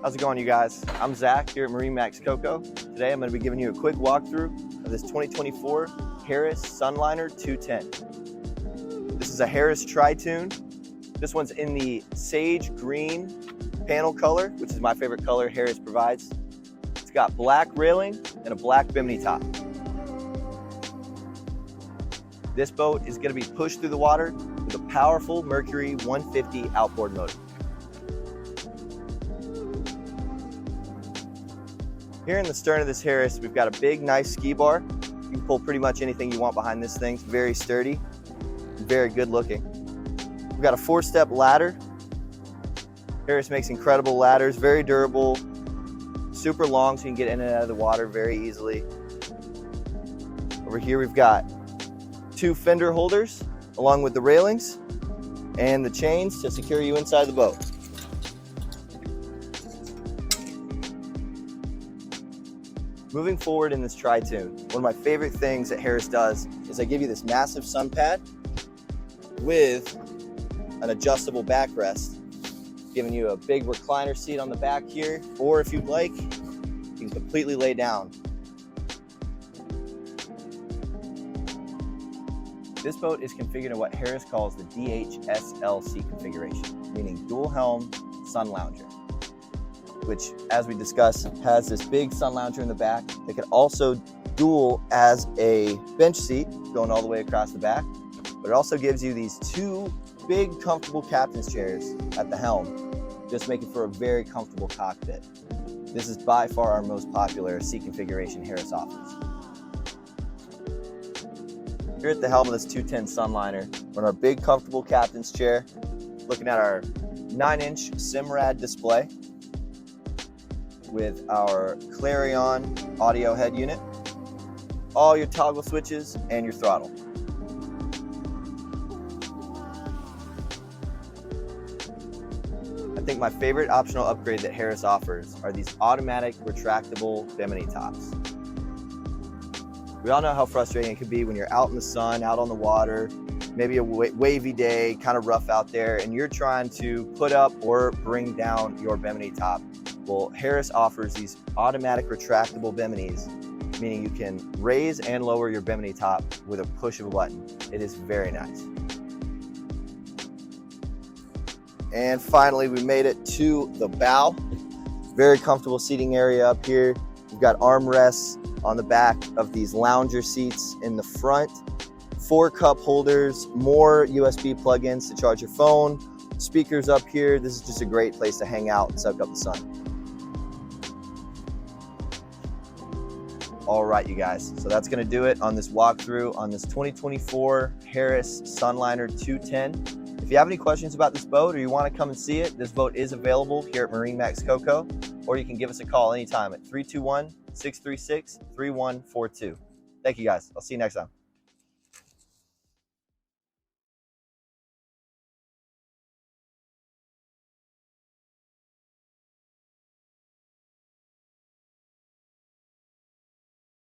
How's it going, you guys? I'm Zach here at MarineMax Coco. Today I'm going to be giving you a quick walkthrough of this 2024 Harris Sunliner 210. This is a Harris Tri-Tune. This one's in the sage green panel color, which is my favorite color Harris provides. It's got black railing and a black bimini top. This boat is going to be pushed through the water with a powerful Mercury 150 outboard motor. Here in the stern of this Harris, we've got a big, nice ski bar. You can pull pretty much anything you want behind this thing. It's very sturdy, very good looking. We've got a 4-step ladder. Harris makes incredible ladders, very durable, super long so you can get in and out of the water very easily. Over here we've got 2 fender holders along with the railings and the chains to secure you inside the boat. Moving forward in this Tri-Tune, one of my favorite things that Harris does is they give you this massive sun pad with an adjustable backrest, giving you a big recliner seat on the back here, or if you'd like, you can completely lay down. This boat is configured in what Harris calls the DHSLC configuration, meaning dual helm sun lounger, which, as we discussed, has this big sun lounger in the back. They can also dual as a bench seat going all the way across the back, but it also gives you these 2 big comfortable captain's chairs at the helm, just making for a very comfortable cockpit. This is by far our most popular seat configuration Harris offers. Here at the helm of this 210 Sunliner, we're in our big comfortable captain's chair, looking at our 9-inch Simrad display with our Clarion audio head unit, all your toggle switches, and your throttle. I think my favorite optional upgrade that Harris offers are these automatic retractable bimini tops. We all know how frustrating it can be when you're out in the sun, out on the water, maybe a wavy day, kind of rough out there, and you're trying to put up or bring down your bimini top. Well, Harris offers these automatic retractable biminis, meaning you can raise and lower your bimini top with a push of a button. It is very nice. And finally, we made it to the bow. Very comfortable seating area up here. We've got armrests on the back of these lounger seats in the front, 4 cup holders, more USB plug-ins to charge your phone, speakers up here. This is just a great place to hang out and soak up the sun. All right, you guys, so that's gonna do it on this walkthrough on this 2024 Harris Sunliner 210. If you have any questions about this boat or you wanna come and see it, this boat is available here at MarineMax Coco, or you can give us a call anytime at 321-636-3142. Thank you, guys. I'll see you next time.